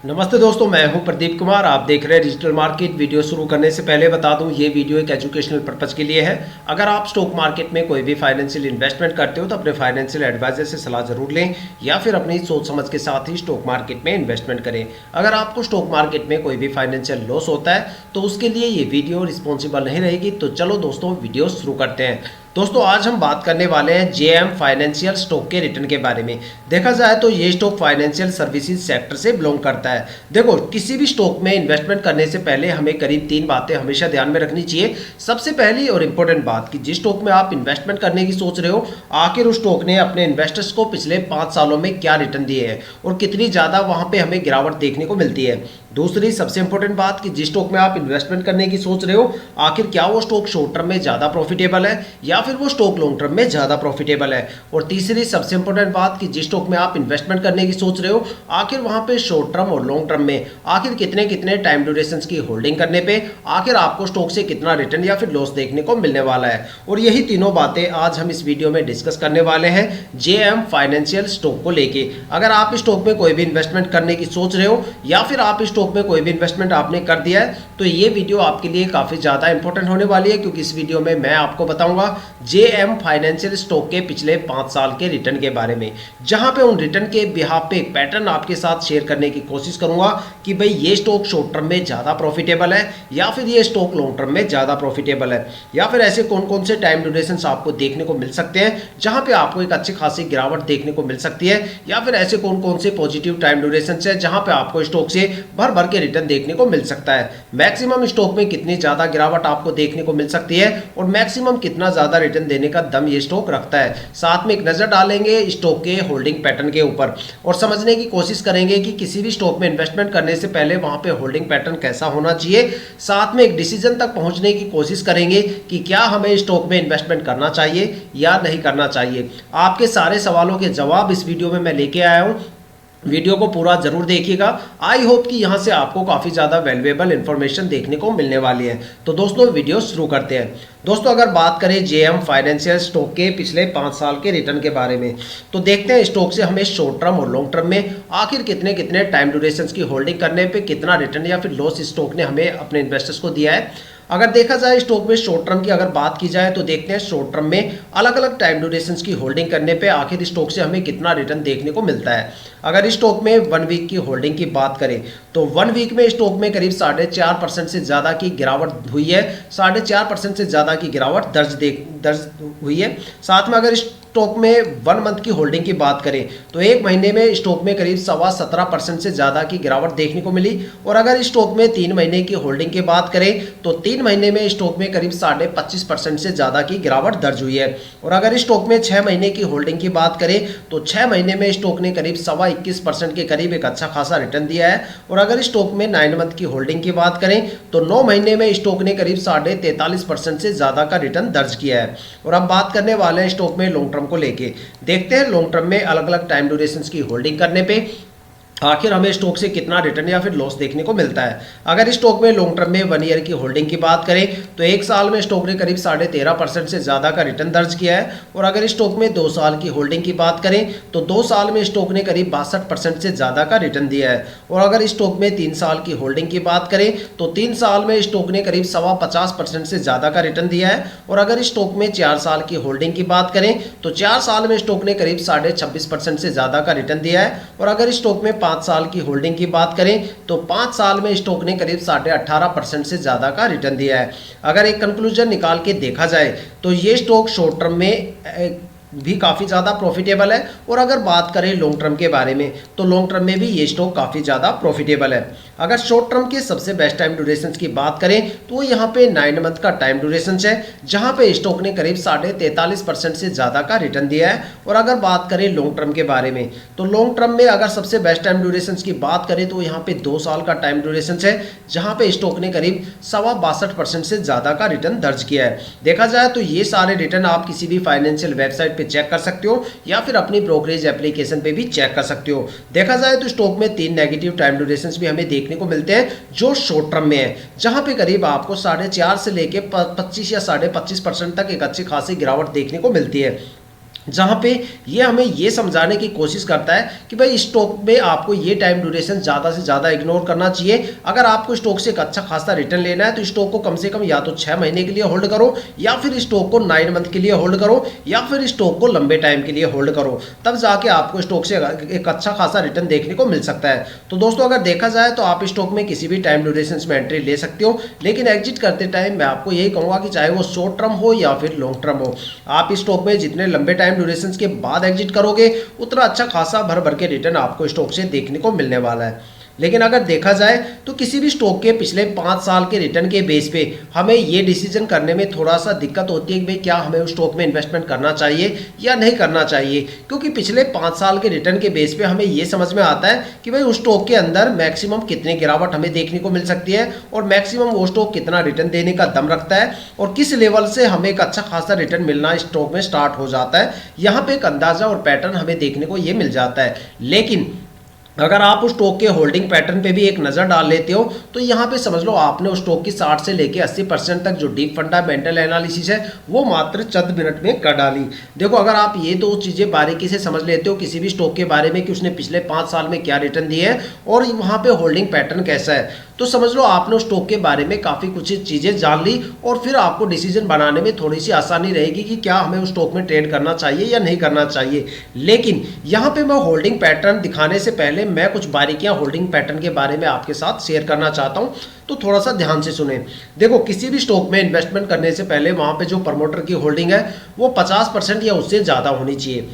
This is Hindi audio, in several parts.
नमस्ते दोस्तों, मैं हूं प्रदीप कुमार। आप देख रहे हैं डिजिटल मार्केट। वीडियो शुरू करने से पहले बता दूं, ये वीडियो एक एजुकेशनल पर्पज़ के लिए है। अगर आप स्टॉक मार्केट में कोई भी फाइनेंशियल इन्वेस्टमेंट करते हो तो अपने फाइनेंशियल एडवाइजर से सलाह जरूर लें या फिर अपनी सोच समझ के साथ ही स्टॉक मार्केट में इन्वेस्टमेंट करें। अगर आपको स्टॉक मार्केट में कोई भी फाइनेंशियल लॉस होता है तो उसके लिए ये वीडियो रिस्पॉन्सिबल नहीं रहेगी। तो चलो दोस्तों, वीडियो शुरू करते हैं। दोस्तों, आज हम बात करने वाले हैं जेएम फाइनेंशियल स्टॉक के रिटर्न के बारे में। देखा जाए तो ये स्टॉक फाइनेंशियल सर्विसेज सेक्टर से बिलोंग करता है। देखो, किसी भी स्टॉक में इन्वेस्टमेंट करने से पहले हमें करीब 3 बातें हमेशा ध्यान में रखनी चाहिए। सबसे पहली और इम्पोर्टेंट बात कि जिस स्टॉक में आप इन्वेस्टमेंट करने की सोच रहे हो, आखिर उस स्टॉक ने अपने इन्वेस्टर्स को पिछले 5 सालों में क्या रिटर्न दिए हैं और कितनी ज़्यादा वहाँ पे हमें गिरावट देखने को मिलती है। दूसरी सबसे इंपॉर्टेंट बात कि जिस स्टॉक में आप इन्वेस्टमेंट करने की सोच रहे हो, आखिर क्या वो स्टॉक शॉर्ट टर्म में ज़्यादा प्रॉफिटेबल है या फिर वो स्टॉक लॉन्ग टर्म में ज़्यादा प्रॉफिटेबल है। और तीसरी सबसे इंपॉर्टेंट बात कि जिस स्टॉक में आप इन्वेस्टमेंट करने की सोच रहे हो, आखिर वहाँ पे शॉर्ट टर्म और लॉन्ग टर्म में आखिर कितने कितने टाइम ड्यूरेशन की होल्डिंग करने पे आखिर आपको स्टॉक से कितना रिटर्न या फिर लॉस देखने को मिलने वाला है। और यही तीनों बातें आज हम इस वीडियो में डिस्कस करने वाले हैं जेएम फाइनेंशियल स्टॉक को लेके। अगर आप इस स्टॉक में कोई भी इन्वेस्टमेंट करने की सोच रहे हो या फिर आप इस स्टॉक में कोई भी इन्वेस्टमेंट आपने कर दिया है तो ये वीडियो आपके लिए काफी ज्यादा इंपॉर्टेंट होने वाली है, क्योंकि इस वीडियो में मैं आपको बताऊंगा जेएम फाइनेंशियल स्टॉक के पिछले 5 साल के रिटर्न के बारे में, जहां पे उन रिटर्न के बिहाफ पे एक पैटर्न आपके साथ शेयर करने की कोशिश करूंगा कि भाई ये स्टॉक शॉर्ट टर्म में ज्यादा प्रॉफिटेबल है या फिर ये स्टॉक लॉन्ग टर्म में ज्यादा प्रॉफिटेबल है, या फिर ऐसे कौन कौन से टाइम ड्यूरेशन आपको देखने को मिल सकते हैं जहां पे आपको एक अच्छी खासी गिरावट देखने को मिल सकती है, या फिर ऐसे कौन कौन से पॉजिटिव टाइम ड्यूरेशन है जहां पे आपको स्टॉक से भर भर के रिटर्न देखने को मिल सकता है। मैक्सिमम स्टॉक में कितनी ज्यादा गिरावट आपको देखने को मिल सकती है और मैक्सिमम कितना ज्यादा रिटर्न देने का दम ये स्टॉक रखता है। साथ में एक नजर डालेंगे स्टॉक के होल्डिंग पैटर्न के ऊपर और समझने की कोशिश करेंगे कि किसी भी स्टॉक में इन्वेस्टमेंट करने से पहले वहां पे होल्डिंग पैटर्न कैसा होना चाहिए। साथ में एक डिसीजन तक पहुंचने की कोशिश करेंगे कि क्या हमें स्टॉक में इन्वेस्टमेंट करना चाहिए या नहीं करना चाहिए। आपके सारे सवालों के जवाब इस वीडियो में मैं लेके आया हूं। वीडियो को पूरा जरूर देखिएगा। आई होप कि यहाँ से आपको काफ़ी ज़्यादा वैल्यूएबल इन्फॉर्मेशन देखने को मिलने वाली है। तो दोस्तों, वीडियो शुरू करते हैं। दोस्तों, अगर बात करें जेएम फाइनेंशियल स्टॉक के पिछले 5 साल के रिटर्न के बारे में, तो देखते हैं स्टॉक से हमें शॉर्ट टर्म और लॉन्ग टर्म में आखिर कितने कितने टाइम ड्यूरेशन की होल्डिंग करने पे कितना रिटर्न या फिर लॉस स्टॉक ने हमें अपने इन्वेस्टर्स को दिया है। अगर देखा जाए स्टॉक में शॉर्ट टर्म की अगर बात की जाए तो देखते हैं शॉर्ट टर्म में अलग अलग टाइम ड्यूरेशन की होल्डिंग करने पे आखिर स्टॉक से हमें कितना रिटर्न देखने को मिलता है। अगर स्टॉक में 1 वीक की होल्डिंग की बात करें तो 1 वीक में स्टॉक में करीब 4.5% से ज़्यादा की गिरावट हुई है। 4.5% से ज़्यादा की गिरावट दर्ज हुई है। साथ में अगर स्टॉक में 1 मंथ की होल्डिंग की बात करें तो 1 महीने में स्टॉक में करीब 17.25% से ज़्यादा की गिरावट देखने को मिली। और अगर स्टॉक में 3 महीने की होल्डिंग की बात करें तो 3 महीने में स्टॉक में करीब 25.5% से ज़्यादा की गिरावट दर्ज हुई है। और अगर स्टॉक में 6 महीने की होल्डिंग की बात करें तो 6 महीने में स्टॉक ने करीब 21% के करीब एक अच्छा खासा रिटर्न दिया है। और अगर स्टॉक में 9 मंथ की होल्डिंग की बात करें तो 9 महीने में स्टॉक ने करीब 43.5% से ज़्यादा का रिटर्न दर्ज किया है। और अब बात करने वाले हैं स्टॉक में लॉन्ग टर्म को लेके। देखते हैं लॉन्ग टर्म में अलग अलग टाइम ड्यूरेशन की होल्डिंग करने पे आखिर हमें स्टॉक से कितना रिटर्न या फिर लॉस देखने को मिलता है। अगर स्टॉक में लॉन्ग टर्म में 1 ईयर की होल्डिंग की बात करें तो 1 साल में स्टॉक ने करीब 13.5% से ज़्यादा का रिटर्न दर्ज किया है। और अगर स्टॉक में 2 साल की होल्डिंग की बात करें तो 2 साल में स्टॉक ने करीब 62% से ज़्यादा का रिटर्न दिया है। और अगर स्टॉक में 3 साल की होल्डिंग की बात करें तो 3 साल में स्टॉक ने करीब 50% से ज़्यादा का रिटर्न दिया है। और अगर स्टॉक में 4 साल की होल्डिंग की बात करें तो 4 साल में स्टॉक ने करीब 26.5% से ज़्यादा का रिटर्न दिया है। और अगर स्टॉक में 5 साल की होल्डिंग की बात करें तो 5 साल में स्टॉक ने करीब 18.5% से ज्यादा का रिटर्न दिया है। अगर एक कंक्लूजन निकाल के देखा जाए तो ये स्टॉक शॉर्ट टर्म में भी काफ़ी ज़्यादा प्रॉफिटेबल है। और अगर बात करें लॉन्ग टर्म के बारे में तो लॉन्ग टर्म में भी ये स्टॉक काफ़ी ज़्यादा प्रॉफिटेबल है। अगर शॉर्ट टर्म के सबसे बेस्ट टाइम ड्यूरेशन की बात करें तो यहाँ पे 9 मंथ का टाइम ड्यूरेशन है, जहाँ पे स्टॉक ने करीब 43.5% से ज़्यादा का रिटर्न दिया है। और अगर बात करें लॉन्ग टर्म के बारे में तो लॉन्ग टर्म में अगर सबसे बेस्ट टाइम ड्यूरेशन की बात करें तो यहाँ पे 2 साल का टाइम ड्यूरेशन है, जहाँ पे स्टॉक ने करीब 62% से ज़्यादा का रिटर्न दर्ज किया है। देखा जाए तो ये सारे रिटर्न आप किसी भी फाइनेंशियल वेबसाइट पे चेक कर सकते हो या फिर अपनी ब्रोकरेज एप्लीकेशन पे भी चेक कर सकते हो। देखा जाए तो स्टॉक में 3 नेगेटिव टाइम ड्यूरेशंस भी हमें देखने को मिलते हैं जो शॉर्ट टर्म में है, जहां पे करीब आपको 4.5 से लेके 25 या 25.5% तक एक अच्छी खासी गिरावट देखने को मिलती है। जहाँ पे ये हमें ये समझाने की कोशिश करता है कि भाई स्टॉक में आपको ये टाइम ड्यूरेशन ज़्यादा से ज़्यादा इग्नोर करना चाहिए। अगर आपको स्टॉक से एक अच्छा खासा रिटर्न लेना है तो स्टॉक को कम से कम या तो 6 महीने के लिए होल्ड करो, या फिर स्टॉक को 9 मंथ के लिए होल्ड करो, या फिर स्टॉक को लंबे टाइम के लिए होल्ड करो। तब जाके आपको स्टॉक से एक अच्छा खासा रिटर्न देखने को मिल सकता है। तो दोस्तों अगर देखा जाए तो आप स्टॉक में किसी भी टाइम ड्यूरेशन में एंट्री ले सकते हो, लेकिन एग्जिट करते टाइम मैं आपको यही कहूँगा कि चाहे वो शॉर्ट टर्म हो या फिर लॉन्ग टर्म हो, आप स्टॉक में जितने लंबे टाइम ड्यूरेशन के बाद एग्जिट करोगे उतना अच्छा खासा भर भर के रिटर्न आपको स्टॉक से देखने को मिलने वाला है। लेकिन अगर देखा जाए तो किसी भी स्टॉक के पिछले 5 साल के रिटर्न के बेस पे हमें ये डिसीजन करने में थोड़ा सा दिक्कत होती है कि भाई क्या हमें उस स्टॉक में इन्वेस्टमेंट करना चाहिए या नहीं करना चाहिए, क्योंकि पिछले 5 साल के रिटर्न के बेस पे हमें ये समझ में आता है कि भाई उस स्टॉक के अंदर मैक्सिमम कितनी गिरावट हमें देखने को मिल सकती है और मैक्सिमम वो स्टॉक कितना रिटर्न देने का दम रखता है और किस लेवल से हमें एक अच्छा खासा रिटर्न मिलना स्टॉक में स्टार्ट हो जाता है। यहाँ पे एक अंदाजा और पैटर्न हमें देखने को ये मिल जाता है। लेकिन अगर आप उस स्टॉक के होल्डिंग पैटर्न पे भी एक नज़र डाल लेते हो तो यहाँ पे समझ लो आपने उस स्टॉक की 60 से लेके 80% तक जो डीप फंडामेंटल एनालिसिस है वो मात्र चंद मिनट में कर डाली। देखो अगर आप ये दो चीज़ें बारीकी से समझ लेते हो किसी भी स्टॉक के बारे में कि उसने पिछले 5 साल में क्या रिटर्न दिए हैं और वहाँ पे होल्डिंग पैटर्न कैसा है, तो समझ लो आपने उस स्टॉक के बारे में काफ़ी कुछ चीज़ें जान ली और फिर आपको डिसीजन बनाने में थोड़ी सी आसानी रहेगी कि क्या हमें उस स्टॉक में ट्रेड करना चाहिए या नहीं करना चाहिए। लेकिन यहाँ पे मैं होल्डिंग पैटर्न दिखाने से पहले मैं कुछ बारीकियां होल्डिंग पैटर्न के बारे में आपके साथ शेयर करना चाहता हूं, तो थोड़ा सा ध्यान से सुने। देखो किसी भी स्टॉक में इन्वेस्टमेंट करने से पहले वहां पे जो प्रमोटर की होल्डिंग है वो 50% या उससे ज़्यादा होनी चाहिए।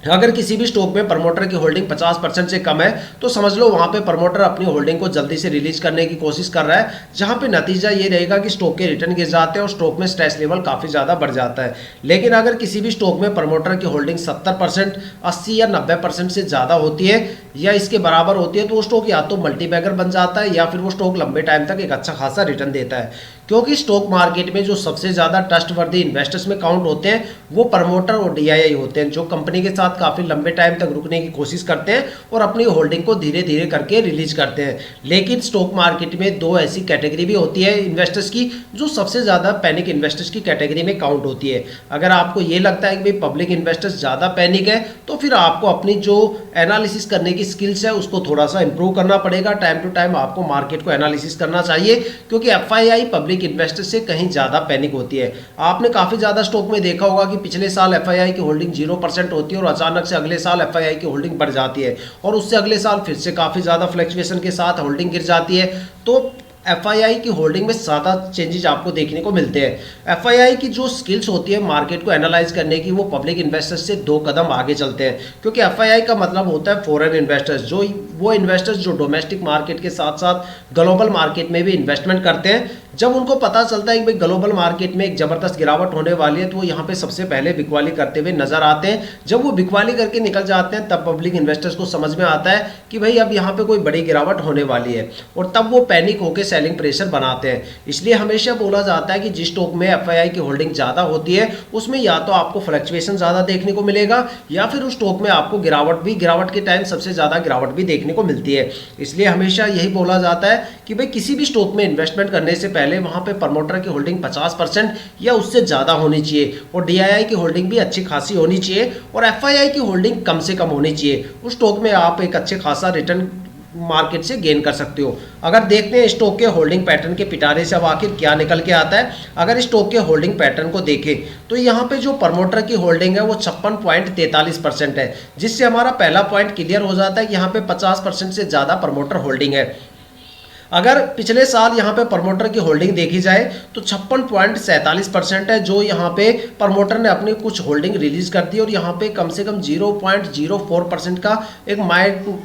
अगर किसी भी स्टॉक में प्रमोटर की होल्डिंग 50% से कम है तो समझ लो वहां पे प्रमोटर अपनी होल्डिंग को जल्दी से रिलीज करने की कोशिश कर रहा है, जहां पे नतीजा ये रहेगा कि स्टॉक के रिटर्न गिर जाते हैं और स्टॉक में स्ट्रेस लेवल काफ़ी ज़्यादा बढ़ जाता है। लेकिन अगर किसी भी स्टॉक में प्रमोटर की होल्डिंग 70%, 80 या 90% से ज़्यादा होती है या इसके बराबर होती है तो वो स्टॉक या तो मल्टीबैगर बन जाता है या फिर वो स्टॉक लंबे टाइम तक एक अच्छा खासा रिटर्न देता है। क्योंकि स्टॉक मार्केट में जो सबसे ज़्यादा ट्रस्टवर्दी इन्वेस्टर्स में काउंट होते हैं वो प्रमोटर और डीआईआई होते हैं, जो कंपनी के साथ काफ़ी लंबे टाइम तक रुकने की कोशिश करते हैं और अपनी होल्डिंग को धीरे धीरे करके रिलीज करते हैं। लेकिन स्टॉक मार्केट में दो ऐसी कैटेगरी भी होती है इन्वेस्टर्स की जो सबसे ज़्यादा पैनिक इन्वेस्टर्स की कैटेगरी में काउंट होती है। अगर आपको ये लगता है कि भाई पब्लिक इन्वेस्टर्स ज़्यादा पैनिक है तो फिर आपको अपनी जो एनालिसिस करने की स्किल्स है उसको थोड़ा सा इंप्रूव करना पड़ेगा। टाइम टू टाइम आपको मार्केट को एनालिसिस करना चाहिए, क्योंकि एफआईआई पब्लिक इन्वेस्टर से कहीं ज़्यादा पैनिक होती है। आपने काफ़ी ज़्यादा स्टॉक में देखा होगा कि पिछले साल एफआईआई की होल्डिंग 0% होती है और अचानक से अगले साल एफआईआई की होल्डिंग बढ़ जाती है और उससे अगले साल फिर से काफ़ी ज़्यादा फ्लक्चुएशन के साथ होल्डिंग गिर जाती है। तो एफआईआई की होल्डिंग में ज़्यादा चेंजेस आपको देखने को मिलते हैं। एफआईआई की जो स्किल्स होती है मार्केट को एनालाइज करने की वो पब्लिक इन्वेस्टर्स से 2 कदम आगे चलते हैं, क्योंकि एफआईआई का मतलब होता है फॉरेन इन्वेस्टर्स, जो वो इन्वेस्टर्स जो डोमेस्टिक मार्केट के साथ साथ ग्लोबल मार्केट में भी इन्वेस्टमेंट करते हैं। जब उनको पता चलता है कि भाई ग्लोबल मार्केट में एक ज़बरदस्त गिरावट होने वाली है तो वो यहाँ पे सबसे पहले बिकवाली करते हुए नजर आते हैं। जब वो बिकवाली करके निकल जाते हैं तब पब्लिक इन्वेस्टर्स को समझ में आता है कि भाई अब यहाँ पे कोई बड़ी गिरावट होने वाली है और तब वो पैनिक होकर सेलिंग प्रेशर बनाते हैं। इसलिए हमेशा बोला जाता है कि जिस स्टॉक में एफआईआई की होल्डिंग ज़्यादा होती है उसमें या तो आपको फ्लक्चुएशन ज़्यादा देखने को मिलेगा या फिर उस स्टॉक में आपको गिरावट के टाइम सबसे ज़्यादा गिरावट भी देखने को मिलती है। इसलिए हमेशा यही बोला जाता है कि भाई किसी भी स्टॉक में इन्वेस्टमेंट करने से पहले वहाँ पे प्रमोटर की होल्डिंग 50% या उससे ज़्यादा होनी चाहिए और डीआईआई की होल्डिंग भी अच्छी खासी होनी चाहिए और एफआईआई की होल्डिंग कम से कम होनी चाहिए। उस स्टॉक में आप एक अच्छे खासा रिटर्न मार्केट से गेन कर सकते हो। अगर देखते हैं स्टॉक के होल्डिंग पैटर्न के पिटारे से अब आखिर क्या निकल के आता है, अगर स्टॉक के होल्डिंग पैटर्न को देखें तो यहाँ पे जो प्रमोटर की होल्डिंग है वो 56.43% है, जिससे हमारा पहला पॉइंट क्लियर हो जाता है कि यहाँ पे 50% से ज़्यादा प्रमोटर होल्डिंग है। अगर पिछले साल यहाँ पे प्रमोटर की होल्डिंग देखी जाए तो 56.47% है, जो यहाँ पे प्रमोटर ने अपनी कुछ होल्डिंग रिलीज कर दी और यहाँ पे कम से कम 0.04% का एक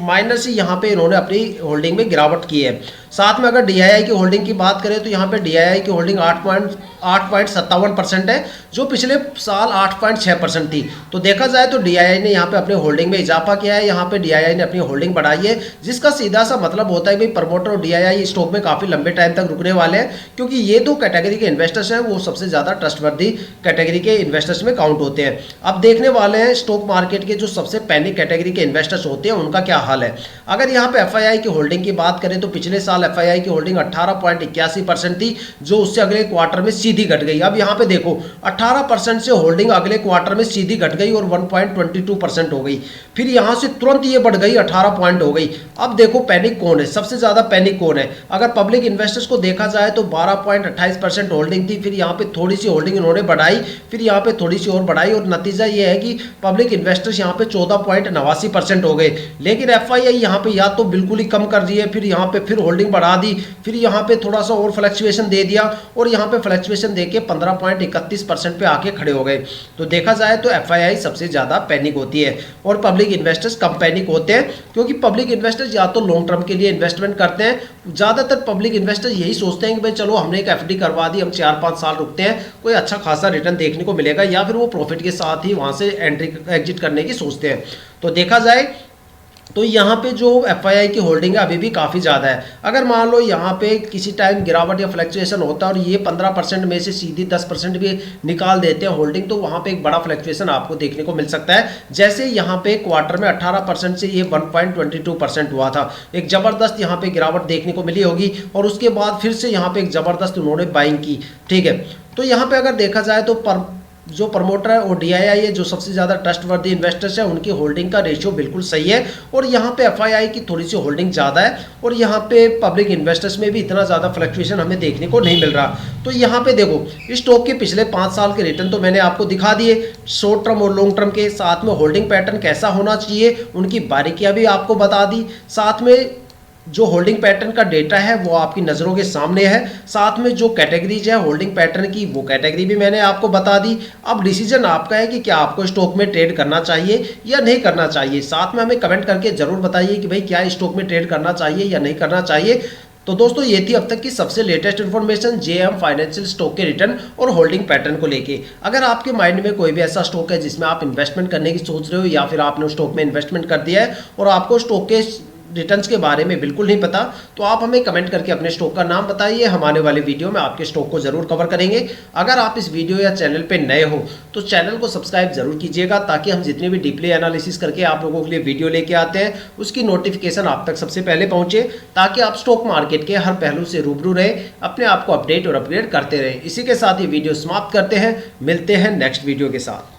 माइनस ही यहाँ पे इन्होंने अपनी होल्डिंग में गिरावट की है। साथ में अगर डीआईआई की होल्डिंग की बात करें तो यहाँ पे डीआईआई की होल्डिंग 8.57% है, जो पिछले साल 8.6% थी। तो देखा जाए तो डीआईआई ने यहाँ पे अपने होल्डिंग में इजाफा किया है, यहाँ पे डीआईआई ने अपनी होल्डिंग बढ़ाई है, जिसका सीधा सा मतलब होता है कि प्रमोटर और डीआईआई FII स्टॉक में काफ़ी लंबे टाइम तक रुकने वाले हैं, क्योंकि ये दो कैटेगरी के इन्वेस्टर्स हैं वो सबसे ज़्यादा ट्रस्टवर्दी कैटेगरी के इन्वेस्टर्स में काउंट होते हैं। अब देखने वाले हैं स्टॉक मार्केट के जो सबसे पैनिक कैटेगरी के इन्वेस्टर्स होते हैं उनका क्या हाल है। अगर यहाँ पे FII की होल्डिंग की बात करें तो पिछले साल FII की होल्डिंग 18.81% थी, जो उससे अगले क्वार्टर में सीधी घट गई। अब यहाँ पे देखो 18% से होल्डिंग अगले क्वार्टर में सीधी घट गई और 1.22% हो गई। फिर यहाँ से तुरंत ये बढ़ गई 18 पॉइंट हो गई। अब देखो पैनिक कौन है, सबसे ज़्यादा पैनिक कौन है। अगर पब्लिक इन्वेस्टर्स को देखा जाए तो 12.28% होल्डिंग थी, फिर यहाँ पे थोड़ी सी होल्डिंग इन्होंने बढ़ाई, फिर यहाँ पे थोड़ी सी और बढ़ाई और नतीजा ये है कि पब्लिक इन्वेस्टर्स यहाँ पे 14.89% हो गए। लेकिन FII यहाँ पे या तो बिल्कुल ही कम कर दी है, फिर यहाँ पे फिर होल्डिंग बढ़ा दी, फिर यहाँ पे थोड़ा सा और फ्लक्चुएशन दे दिया और यहाँ पे फ्लक्चुएशन देके 15.31% पे आके खड़े हो गए। तो देखा जाए तो FII सबसे ज़्यादा पैनिक होती है और पब्लिक इन्वेस्टर्स कम पैनिक होते हैं, क्योंकि पब्लिक इन्वेस्टर्स या तो लॉन्ग टर्म के लिए इन्वेस्टमेंट करते हैं। ज़्यादातर पब्लिक इन्वेस्टर्स यही सोचते हैं कि भाई चलो हमने एक FD करवा दी, हम 4-5 साल रुकते हैं, कोई अच्छा खासा रिटर्न देखने को मिलेगा, या फिर वो प्रॉफिट के साथ ही वहाँ से एंट्री एग्जिट करने की सोचते हैं। तो देखा जाए तो यहाँ पे जो FII की होल्डिंग है अभी भी काफ़ी ज़्यादा है। अगर मान लो यहाँ पे किसी टाइम गिरावट या फ्लक्चुएशन होता है और ये 15% में से सीधी 10% भी निकाल देते हैं होल्डिंग, तो वहाँ पे एक बड़ा फ्लक्चुएशन आपको देखने को मिल सकता है। जैसे यहाँ पे क्वार्टर में 18% से ये 1.22% हुआ था, एक ज़बरदस्त यहाँ पे गिरावट देखने को मिली होगी और उसके बाद फिर से यहाँ पे एक ज़बरदस्त उन्होंने बाइंग की। ठीक है, तो यहाँ पे अगर देखा जाए तो जो प्रमोटर है और DII है, जो सबसे ज़्यादा ट्रस्टवर्दी इन्वेस्टर्स है, उनकी होल्डिंग का रेशियो बिल्कुल सही है और यहाँ पे FII की थोड़ी सी होल्डिंग ज़्यादा है और यहाँ पे पब्लिक इन्वेस्टर्स में भी इतना ज़्यादा फ्लक्चुएशन हमें देखने को नहीं मिल रहा। तो यहाँ पे देखो स्टॉक के पिछले 5 साल के रिटर्न तो मैंने आपको दिखा दिए, शॉर्ट टर्म और लॉन्ग टर्म के, साथ में होल्डिंग पैटर्न कैसा होना चाहिए उनकी बारीकियाँ भी आपको बता दी, साथ में जो होल्डिंग पैटर्न का डेटा है वो आपकी नज़रों के सामने है, साथ में जो कैटेगरीज है होल्डिंग पैटर्न की वो कैटेगरी भी मैंने आपको बता दी। अब डिसीजन आपका है कि क्या आपको स्टॉक में ट्रेड करना चाहिए या नहीं करना चाहिए। साथ में हमें कमेंट करके ज़रूर बताइए कि भाई क्या स्टॉक में ट्रेड करना चाहिए या नहीं करना चाहिए। तो दोस्तों ये थी अब तक की सबसे latest information JM financial stock के रिटर्न और होल्डिंग पैटर्न को लेके। अगर आपके माइंड में कोई भी ऐसा स्टॉक है जिसमें आप इन्वेस्टमेंट करने की सोच रहे हो या फिर आपने उस स्टॉक में इन्वेस्टमेंट कर दिया है और आपको स्टॉक के रिटर्न्स के बारे में बिल्कुल नहीं पता, तो आप हमें कमेंट करके अपने स्टॉक का नाम बताइए। हम आने वाले वीडियो में आपके स्टॉक को जरूर कवर करेंगे। अगर आप इस वीडियो या चैनल पे नए हो तो चैनल को सब्सक्राइब जरूर कीजिएगा, ताकि हम जितनी भी डीपली एनालिसिस करके आप लोगों के लिए वीडियो लेके आते हैं उसकी नोटिफिकेशन आप तक सबसे पहले पहुंचे, ताकि आप स्टॉक मार्केट के हर पहलू से रूबरू रहे, अपने आप को अपडेट और अपग्रेड करते रहे। इसी के साथ ये वीडियो समाप्त करते हैं, मिलते हैं नेक्स्ट वीडियो के साथ।